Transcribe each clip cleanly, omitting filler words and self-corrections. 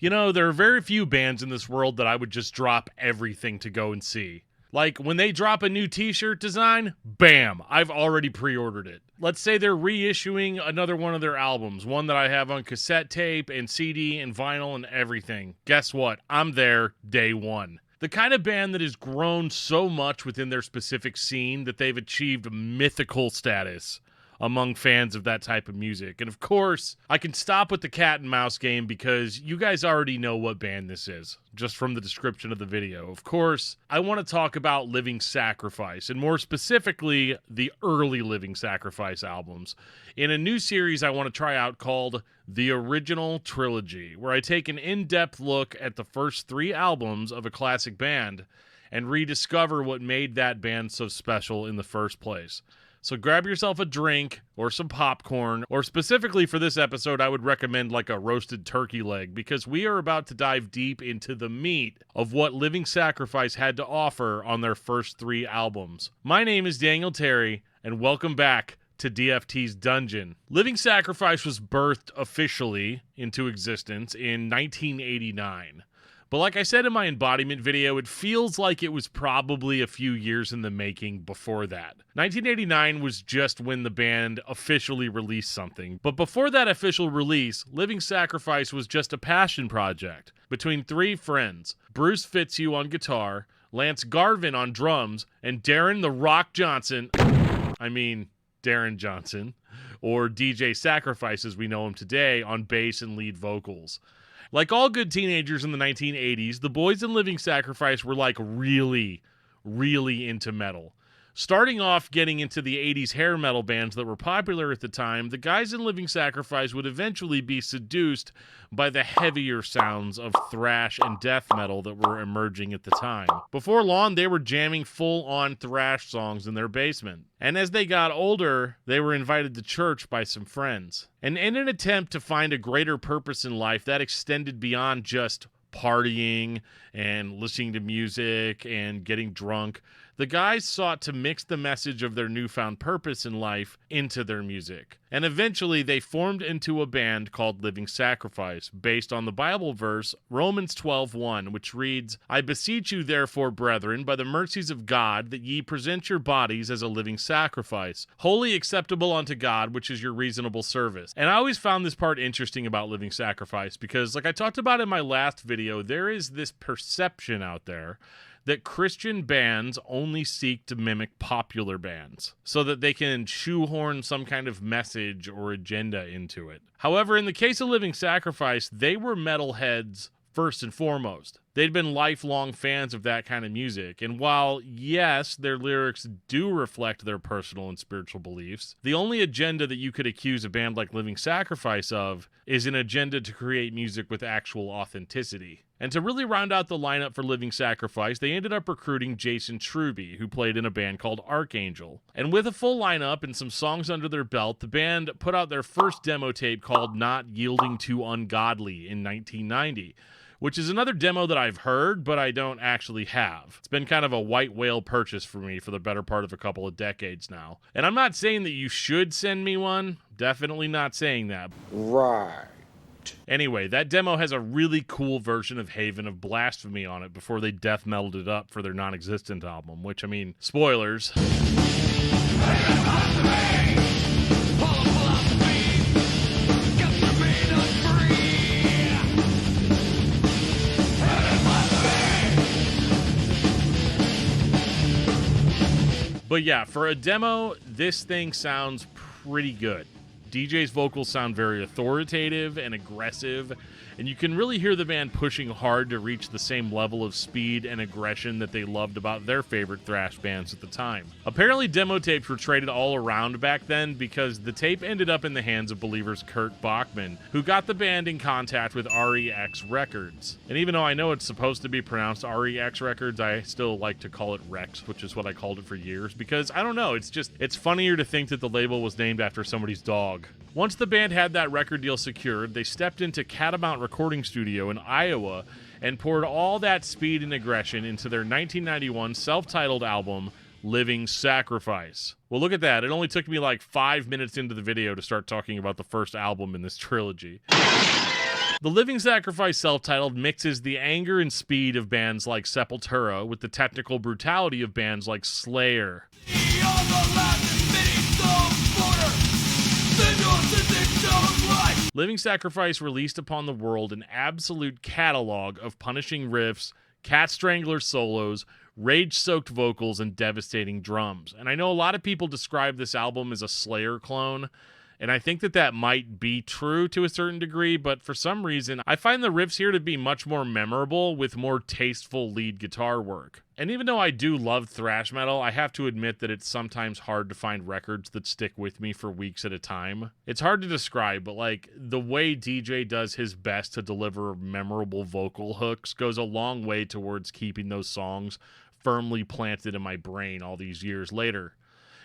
You know, there are very few bands in this world that I would just drop everything to go and see. Like, when they drop a new t-shirt design, bam, I've already pre-ordered it. Let's say they're reissuing another one of their albums, one that I have on cassette tape and CD and vinyl and everything. Guess what? I'm there day one. The kind of band that has grown so much within their specific scene that they've achieved mythical status among fans of that type of music. And of course, I can stop with the cat and mouse game because you guys already know what band this is, just from the description of the video. Of course, I want to talk about Living Sacrifice, and more specifically, the early Living Sacrifice albums, in a new series I want to try out called The Original Trilogy, where I take an in-depth look at the first 3 albums of a classic band and rediscover what made that band so special in the first place. So grab yourself a drink or some popcorn, or specifically for this episode, I would recommend like a roasted turkey leg, because we are about to dive deep into the meat of what Living Sacrifice had to offer on their first 3 albums. My name is Daniel Terry, and welcome back to DFT'S Dungeon. Living Sacrifice was birthed officially into existence in 1989. But like I said in my embodiment video, it feels like it was probably a few years in the making before that. 1989 was just when the band officially released something. But before that official release, Living Sacrifice was just a passion project between 3 friends: Bruce Fitzhugh on guitar, Lance Garvin on drums, and Darren the Rock Johnson, Darren Johnson, or DJ Sacrifice as we know him today, on bass and lead vocals. Like all good teenagers in the 1980s, the boys in Living Sacrifice were like really into metal. Starting off getting into the 80s hair metal bands that were popular at the time, the guys in Living Sacrifice would eventually be seduced by the heavier sounds of thrash and death metal that were emerging at the time. Before long, they were jamming full-on thrash songs in their basement. And as they got older, they were invited to church by some friends. And in an attempt to find a greater purpose in life that extended beyond just partying and listening to music and getting drunk, the guys sought to mix the message of their newfound purpose in life into their music. And eventually they formed into a band called Living Sacrifice, based on the Bible verse Romans 12:1, which reads, "I beseech you therefore, brethren, by the mercies of God, that ye present your bodies as a living sacrifice, wholly acceptable unto God, which is your reasonable service." And I always found this part interesting about Living Sacrifice because, like I talked about in my last video, there is this perception out there that Christian bands only seek to mimic popular bands so that they can shoehorn some kind of message or agenda into it. However, in the case of Living Sacrifice, they were metalheads first and foremost. They'd been lifelong fans of that kind of music, and while, yes, their lyrics do reflect their personal and spiritual beliefs, the only agenda that you could accuse a band like Living Sacrifice of is an agenda to create music with actual authenticity. And to really round out the lineup for Living Sacrifice, they ended up recruiting Jason Truby, who played in a band called Archangel. And with a full lineup and some songs under their belt, the band put out their first demo tape called Not Yielding to Ungodly in 1990. Which is another demo that I've heard, but I don't actually have. It's been kind of a white whale purchase for me for the better part of a couple of decades now. And I'm not saying that you should send me one. Definitely not saying that. Right. Anyway, that demo has a really cool version of Haven of Blasphemy on it before they death metaled it up for their Nonexistent album, which, spoilers. But yeah, for a demo, this thing sounds pretty good. DJ's vocals sound very authoritative and aggressive, and you can really hear the band pushing hard to reach the same level of speed and aggression that they loved about their favorite thrash bands at the time. Apparently, demo tapes were traded all around back then because the tape ended up in the hands of Believer's Kurt Bachman, who got the band in contact with REX Records. And even though I know it's supposed to be pronounced REX Records, I still like to call it Rex, which is what I called it for years, because I don't know, it's funnier to think that the label was named after somebody's dog. Once the band had that record deal secured, they stepped into Catamount Recording Studio in Iowa and poured all that speed and aggression into their 1991 self-titled album, Living Sacrifice. Well, look at that. It only took me like 5 minutes into the video to start talking about the first album in this trilogy. The Living Sacrifice self-titled mixes the anger and speed of bands like Sepultura with the technical brutality of bands like Slayer. Living Sacrifice released upon the world an absolute catalog of punishing riffs, cat strangler solos, rage-soaked vocals, and devastating drums. And I know a lot of people describe this album as a Slayer clone, and I think that that might be true to a certain degree, but for some reason, I find the riffs here to be much more memorable with more tasteful lead guitar work. And even though I do love thrash metal, I have to admit that it's sometimes hard to find records that stick with me for weeks at a time. It's hard to describe, but like the way DJ does his best to deliver memorable vocal hooks goes a long way towards keeping those songs firmly planted in my brain all these years later.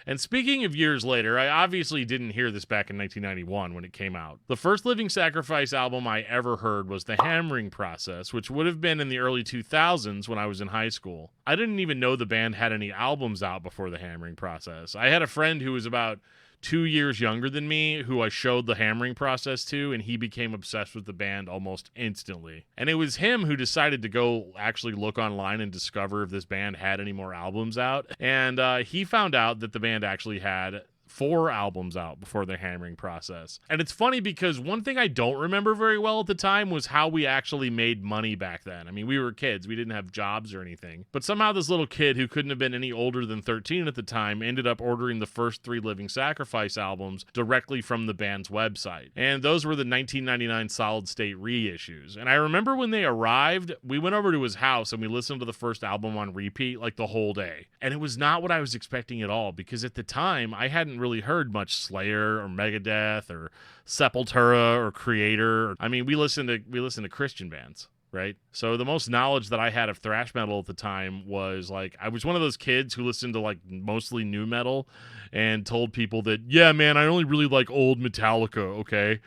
And speaking of years later, I obviously didn't hear this back in 1991 when it came out. The first Living Sacrifice album I ever heard was The Hammering Process, which would have been in the early 2000s when I was in high school. I didn't even know the band had any albums out before The Hammering Process. I had a friend who was about 2 years younger than me who I showed The Hammering Process to, and he became obsessed with the band almost instantly. And it was him who decided to go actually look online and discover if this band had any more albums out. And he found out that the band actually had 4 albums out before The Hammering Process. And it's funny because one thing I don't remember very well at the time was how we actually made money back then. I mean, we were kids. We didn't have jobs or anything. But somehow this little kid who couldn't have been any older than 13 at the time ended up ordering the first 3 Living Sacrifice albums directly from the band's website. And those were the 1999 Solid State reissues. And I remember when they arrived, we went over to his house and we listened to the first album on repeat like the whole day. And it was not what I was expecting at all, because at the time I hadn't really heard much Slayer or Megadeth or Sepultura or Creator. I mean, we listened to Christian bands, right? So the most knowledge that I had of thrash metal at the time was like, I was one of those kids who listened to like mostly nu metal and told people that, yeah, man, I only really like old Metallica, okay?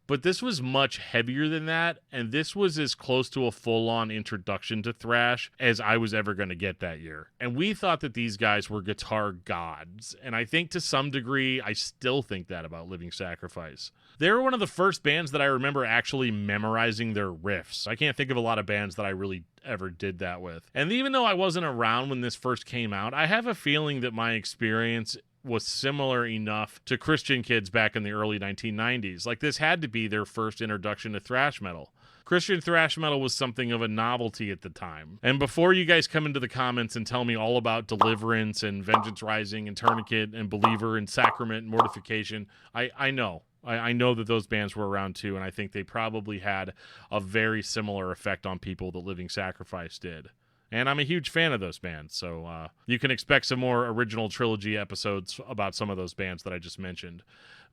But this was much heavier than that, and this was as close to a full-on introduction to thrash as I was ever going to get that year. And we thought that these guys were guitar gods, and I think to some degree, I still think that about Living Sacrifice. They were one of the first bands that I remember actually memorizing their riffs. I can't think of a lot of bands that I really ever did that with. And even though I wasn't around when this first came out, I have a feeling that my experience was similar enough to Christian kids back in the early 1990s. Like, this had to be their first introduction to thrash metal. Christian thrash metal was something of a novelty at the time. And before you guys come into the comments and tell me all about Deliverance and Vengeance Rising and Tourniquet and Believer and Sacrament and Mortification, I know. I know that those bands were around too, and I think they probably had a very similar effect on people that Living Sacrifice did. And I'm a huge fan of those bands, so you can expect some more original trilogy episodes about some of those bands that I just mentioned.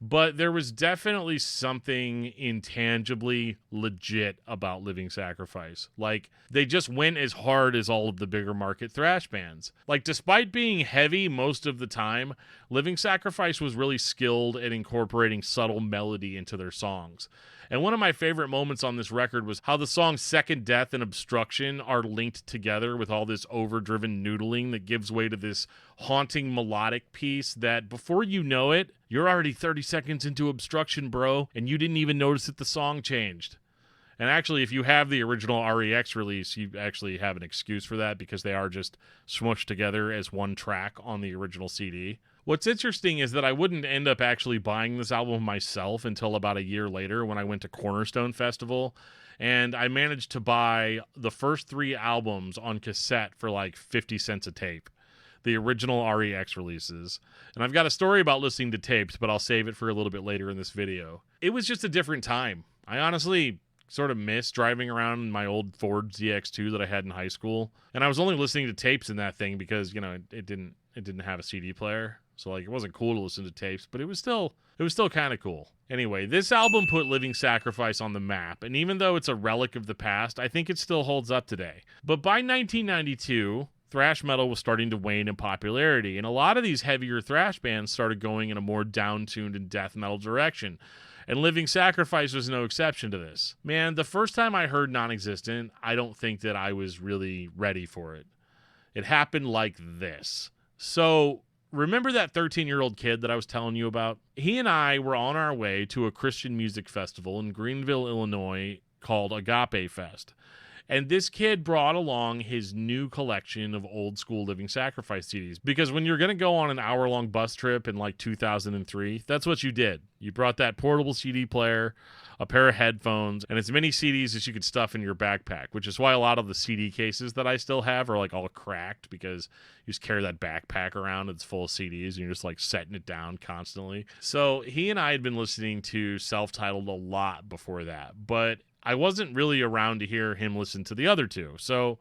But there was definitely something intangibly legit about Living Sacrifice. Like, they just went as hard as all of the bigger market thrash bands. Like, despite being heavy most of the time, Living Sacrifice was really skilled at incorporating subtle melody into their songs. And one of my favorite moments on this record was how the songs Second Death and Obstruction are linked together with all this overdriven noodling that gives way to this haunting melodic piece that before you know it, you're already 30 seconds into Obstruction, bro, and you didn't even notice that the song changed. And actually, if you have the original REX release, you actually have an excuse for that because they are just smushed together as one track on the original CD. What's interesting is that I wouldn't end up actually buying this album myself until about a year later when I went to Cornerstone Festival, and I managed to buy the first 3 albums on cassette for like 50 cents a tape, the original REX releases. And I've got a story about listening to tapes, but I'll save it for a little bit later in this video. It was just a different time. I honestly sort of miss driving around my old Ford ZX2 that I had in high school, and I was only listening to tapes in that thing because, you know, it didn't have a CD player. So, like, it wasn't cool to listen to tapes, but it was still kind of cool. Anyway, this album put Living Sacrifice on the map, and even though it's a relic of the past, I think it still holds up today. But by 1992, thrash metal was starting to wane in popularity, and a lot of these heavier thrash bands started going in a more down-tuned and death metal direction. And Living Sacrifice was no exception to this. Man, the first time I heard Nonexistent, I don't think that I was really ready for it. It happened like this. So, remember that 13-year-old kid that I was telling you about? He and I were on our way to a Christian music festival in Greenville, Illinois, called Agape Fest. And this kid brought along his new collection of old school Living Sacrifice CDs. Because when you're going to go on an hour-long bus trip in like 2003, that's what you did. You brought that portable CD player, a pair of headphones, and as many CDs as you could stuff in your backpack, which is why a lot of the CD cases that I still have are like all cracked, because you just carry that backpack around that's full of CDs and you're just like setting it down constantly. So he and I had been listening to Self-Titled a lot before that, but I wasn't really around to hear him listen to the other two. So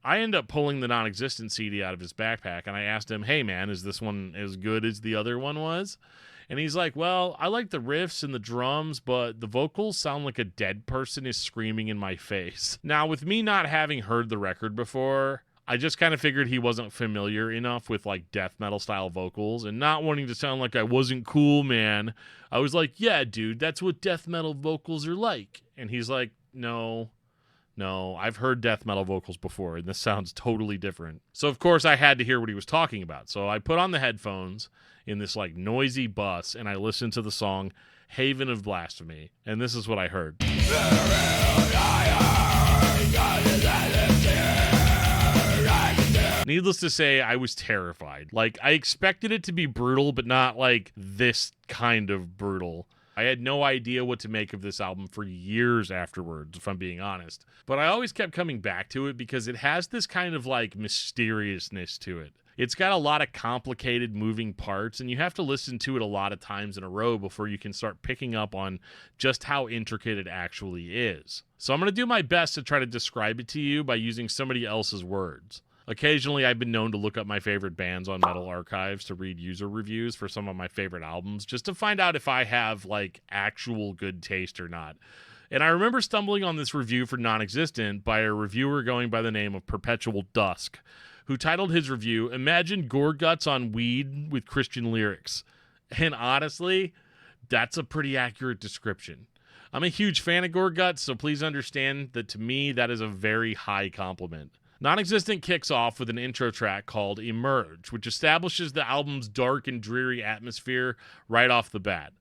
I ended up pulling the Nonexistent CD out of his backpack, and I asked him, hey, man, is this one as good as the other one was? And he's like, well, I like the riffs and the drums, but the vocals sound like a dead person is screaming in my face. Now, with me not having heard the record before, I just kind of figured he wasn't familiar enough with like death metal style vocals, and not wanting to sound like I wasn't cool, man. I was like, yeah, dude, that's what death metal vocals are like. And he's like, no, I've heard death metal vocals before, and this sounds totally different. So of course I had to hear what he was talking about. So I put on the headphones in this like noisy bus, and I listened to the song Haven of Blasphemy, and this is what I heard. Needless to say, I was terrified. Like, I expected it to be brutal, but not like this kind of brutal. I had no idea what to make of this album for years afterwards, if I'm being honest. But I always kept coming back to it because it has this kind of like mysteriousness to it. It's got a lot of complicated moving parts, and you have to listen to it a lot of times in a row before you can start picking up on just how intricate it actually is. So I'm going to do my best to try to describe it to you by using somebody else's words. Occasionally, I've been known to look up my favorite bands on Metal Archives to read user reviews for some of my favorite albums, just to find out if I have, like, actual good taste or not. And I remember stumbling on this review for Nonexistent by a reviewer going by the name of Perpetual Dusk, who titled his review, Imagine Gore Guts on Weed with Christian Lyrics. And honestly, that's a pretty accurate description. I'm a huge fan of Gore Guts, so please understand that to me, that is a very high compliment. Nonexistent kicks off with an intro track called Emerge, which establishes the album's dark and dreary atmosphere right off the bat.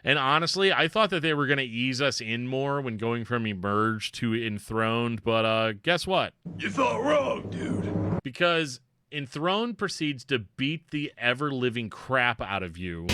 And honestly, I thought that they were going to ease us in more when going from Emerge to Enthroned, but guess what? You thought wrong, dude. Because Enthroned proceeds to beat the ever-living crap out of you.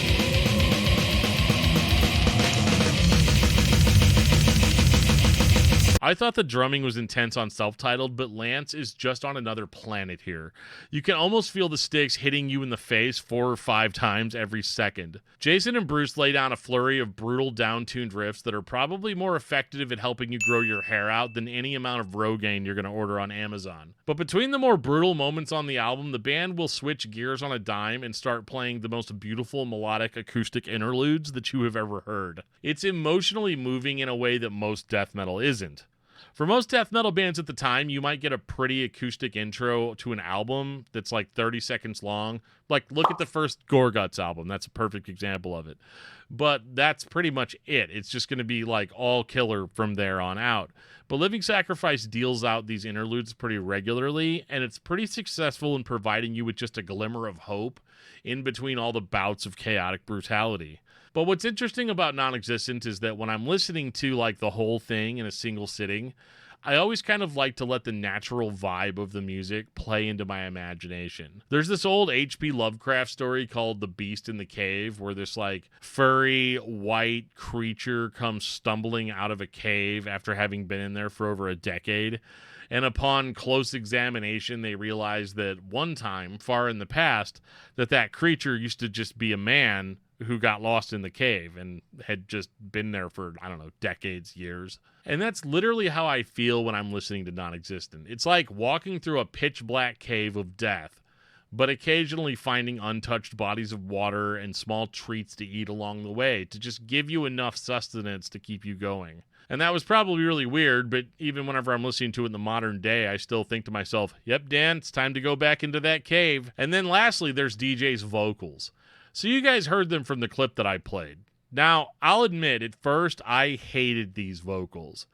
I thought the drumming was intense on Self-Titled, but Lance is just on another planet here. You can almost feel the sticks hitting you in the face 4 or 5 times every second. Jason and Bruce lay down a flurry of brutal down-tuned riffs that are probably more effective at helping you grow your hair out than any amount of Rogaine you're going to order on Amazon. But between the more brutal moments on the album, the band will switch gears on a dime and start playing the most beautiful melodic acoustic interludes that you have ever heard. It's emotionally moving in a way that most death metal isn't. For most death metal bands at the time, you might get a pretty acoustic intro to an album that's like 30 seconds long. Like, look at the first Gore Guts album. That's a perfect example of it. But that's pretty much it. It's just going to be like all killer from there on out. But Living Sacrifice deals out these interludes pretty regularly, and it's pretty successful in providing you with just a glimmer of hope in between all the bouts of chaotic brutality. But what's interesting about Nonexistent is that when I'm listening to like the whole thing in a single sitting, I always kind of like to let the natural vibe of the music play into my imagination. There's this old H.P. Lovecraft story called The Beast in the Cave, where this like furry white creature comes stumbling out of a cave after having been in there for over a decade. And upon close examination, they realize that one time, far in the past, that creature used to just be a man who got lost in the cave and had just been there for, I don't know, decades, years. And that's literally how I feel when I'm listening to Nonexistent. It's like walking through a pitch black cave of death, but occasionally finding untouched bodies of water and small treats to eat along the way to just give you enough sustenance to keep you going. And that was probably really weird, but even whenever I'm listening to it in the modern day, I still think to myself, yep, Dan, it's time to go back into that cave. And then lastly, there's DJ's vocals. So you guys heard them from the clip that I played. Now, I'll admit, at first, I hated these vocals.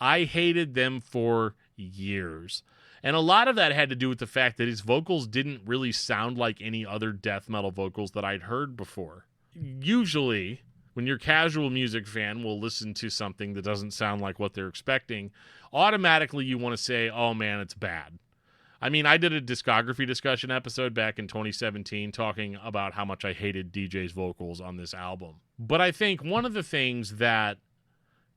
I hated them for years. And a lot of that had to do with the fact that his vocals didn't really sound like any other death metal vocals that I'd heard before. Usually, When your casual music fan will listen to something that doesn't sound like what they're expecting, automatically you want to say, oh man, it's bad. I mean, I did a discography discussion episode back in 2017 talking about how much I hated DJ's vocals on this album. But I think one of the things that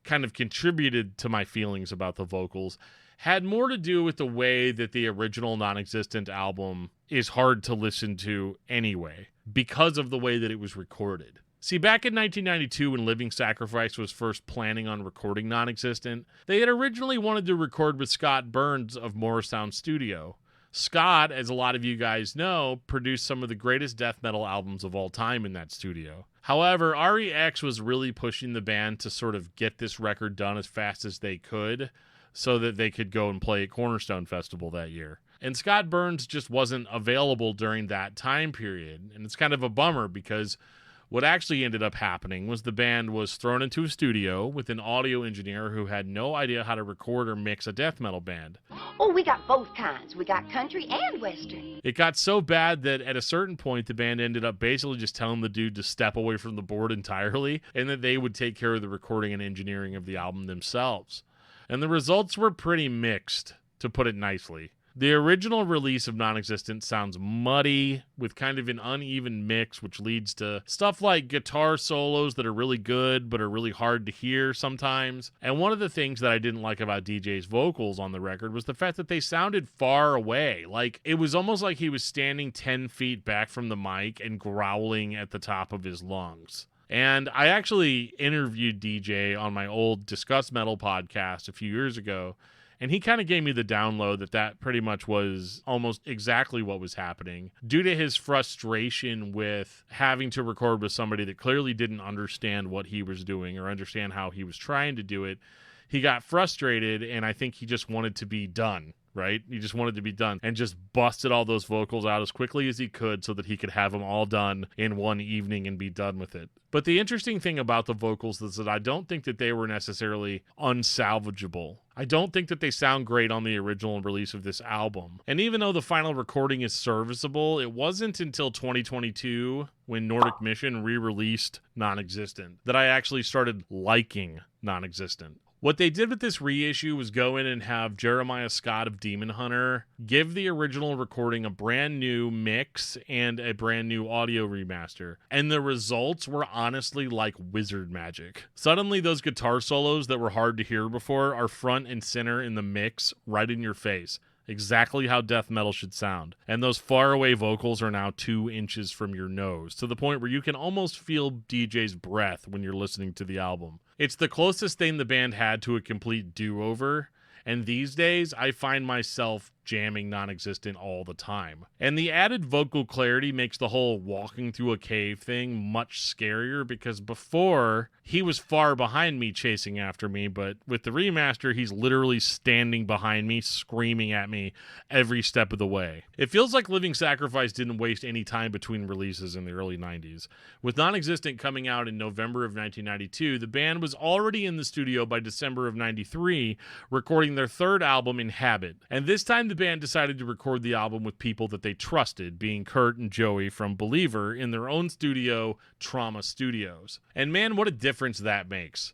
kind of contributed to my feelings about the vocals had more to do with the way that the original Nonexistent album is hard to listen to anyway, because of the way that it was recorded. See, back in 1992, when Living Sacrifice was first planning on recording Nonexistent, they had originally wanted to record with Scott Burns of Morrisound Studio. Scott, as a lot of you guys know, produced some of the greatest death metal albums of all time in that studio. However, REX was really pushing the band to sort of get this record done as fast as they could so that they could go and play at Cornerstone Festival that year. And Scott Burns just wasn't available during that time period. And it's kind of a bummer because what actually ended up happening was the band was thrown into a studio with an audio engineer who had no idea how to record or mix a death metal band. Oh, we got both kinds. We got country and western. It got so bad that at a certain point, the band ended up basically just telling the dude to step away from the board entirely and that they would take care of the recording and engineering of the album themselves. And the results were pretty mixed, to put it nicely. The original release of Nonexistent sounds muddy, with kind of an uneven mix, which leads to stuff like guitar solos that are really good, but are really hard to hear sometimes. And one of the things that I didn't like about DJ's vocals on the record was the fact that they sounded far away. Like, it was almost like he was standing 10 feet back from the mic and growling at the top of his lungs. And I actually interviewed DJ on my old Discuss Metal podcast a few years ago, and he kind of gave me the download that pretty much was almost exactly what was happening due to his frustration with having to record with somebody that clearly didn't understand what he was doing or understand how he was trying to do it. He got frustrated, and I think he just wanted to be done, right? He just wanted to be done and just busted all those vocals out as quickly as he could so that he could have them all done in one evening and be done with it. But the interesting thing about the vocals is that I don't think that they were necessarily unsalvageable. I don't think that they sound great on the original release of this album. And even though the final recording is serviceable, it wasn't until 2022 when Nordic Mission re-released Nonexistent that I actually started liking Nonexistent. What they did with this reissue was go in and have Jeremiah Scott of Demon Hunter give the original recording a brand new mix and a brand new audio remaster. And the results were honestly like wizard magic. Suddenly those guitar solos that were hard to hear before are front and center in the mix, right in your face. Exactly how death metal should sound. And those faraway vocals are now 2 inches from your nose, to the point where you can almost feel DJ's breath when you're listening to the album. It's the closest thing the band had to a complete do-over, and these days I find myself jamming Nonexistent all the time. And the added vocal clarity makes the whole walking through a cave thing much scarier, because before he was far behind me chasing after me, but with the remaster he's literally standing behind me screaming at me every step of the way. It feels like Living Sacrifice didn't waste any time between releases in the early 90s. With Nonexistent coming out in November of 1992, the band was already in the studio by December of 93 recording their third album, Inhabit. And this time the band decided to record the album with people that they trusted, being Kurt and Joey from Believer, in their own studio, Trauma Studios. And man, what a difference that makes.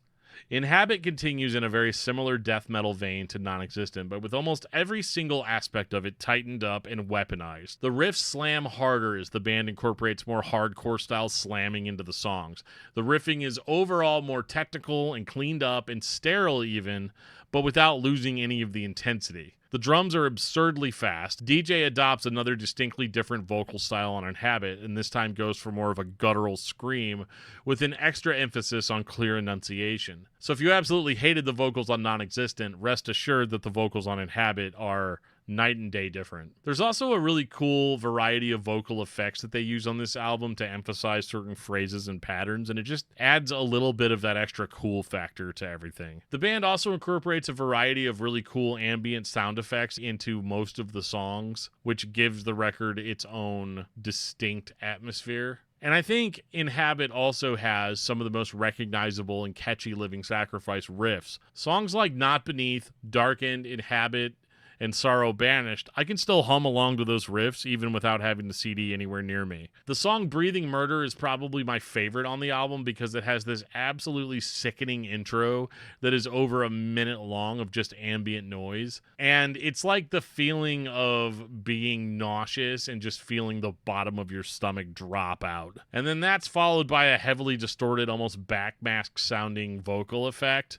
Inhabit continues in a very similar death metal vein to Nonexistent, but with almost every single aspect of it tightened up and weaponized. The riffs slam harder as the band incorporates more hardcore style slamming into the songs. The riffing is overall more technical and cleaned up and sterile even, but without losing any of the intensity. The drums are absurdly fast. DJ adopts another distinctly different vocal style on Inhabit, and this time goes for more of a guttural scream with an extra emphasis on clear enunciation. So if you absolutely hated the vocals on Nonexistent, rest assured that the vocals on Inhabit are night and day different. There's also a really cool variety of vocal effects that they use on this album to emphasize certain phrases and patterns, and it just adds a little bit of that extra cool factor to everything. The band also incorporates a variety of really cool ambient sound effects into most of the songs, which gives the record its own distinct atmosphere. And I think Inhabit also has some of the most recognizable and catchy Living Sacrifice riffs. Songs like Not Beneath, Darkened, Inhabit, and Sorrow Banished, I can still hum along to those riffs even without having the CD anywhere near me. The song Breathing Murder is probably my favorite on the album because it has this absolutely sickening intro that is over a minute long of just ambient noise. And it's like the feeling of being nauseous and just feeling the bottom of your stomach drop out. And then that's followed by a heavily distorted, almost backmask sounding vocal effect.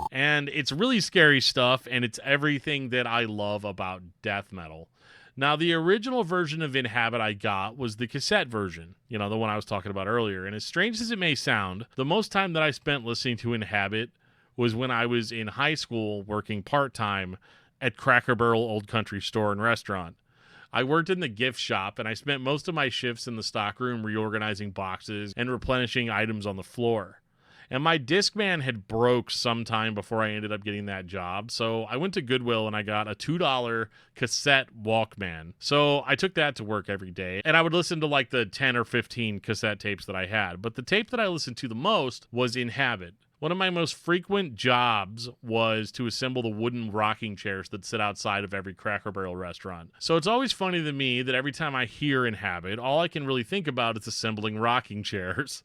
And it's really scary stuff, and it's everything that I love about death metal. Now, the original version of Inhabit I got was the cassette version, the one I was talking about earlier. And as strange as it may sound, the most time that I spent listening to Inhabit was when I was in high school working part-time at Cracker Barrel Old Country Store and Restaurant. I worked in the gift shop, and I spent most of my shifts in the stockroom reorganizing boxes and replenishing items on the floor. And my Discman had broke sometime before I ended up getting that job, so I went to Goodwill and I got a $2 cassette Walkman. So I took that to work every day, and I would listen to like the 10 or 15 cassette tapes that I had. But the tape that I listened to the most was Inhabit. One of my most frequent jobs was to assemble the wooden rocking chairs that sit outside of every Cracker Barrel restaurant. So it's always funny to me that every time I hear Inhabit, all I can really think about is assembling rocking chairs.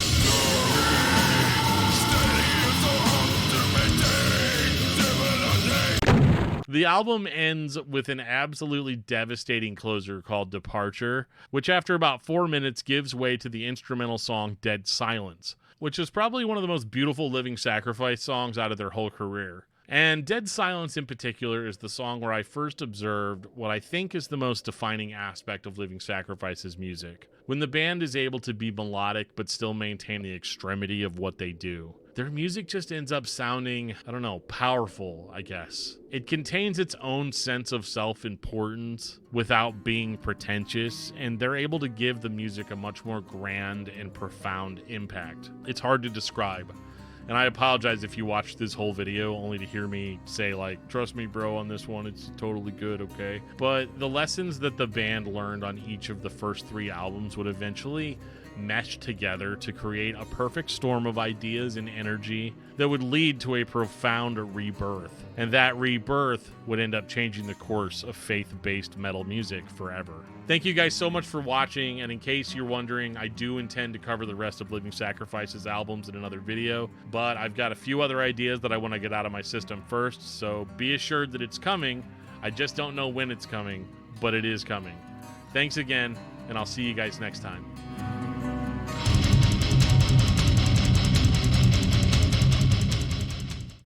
The album ends with an absolutely devastating closer called Departure, which after about 4 minutes gives way to the instrumental song Dead Silence, which is probably one of the most beautiful Living Sacrifice songs out of their whole career. And Dead Silence in particular is the song where I first observed what I think is the most defining aspect of Living Sacrifice's music. When the band is able to be melodic but still maintain the extremity of what they do. Their music just ends up sounding, powerful, I guess. It contains its own sense of self-importance without being pretentious, and they're able to give the music a much more grand and profound impact. It's hard to describe. And I apologize if you watched this whole video only to hear me say, trust me, bro, on this one, it's totally good, okay? But the lessons that the band learned on each of the first 3 albums would eventually mesh together to create a perfect storm of ideas and energy that would lead to a profound rebirth. And that rebirth would end up changing the course of faith-based metal music forever. Thank you guys so much for watching, and in case you're wondering, I do intend to cover the rest of Living Sacrifice's albums in another video, but I've got a few other ideas that I want to get out of my system first, so be assured that it's coming. I just don't know when it's coming, but it is coming. Thanks again, and I'll see you guys next time.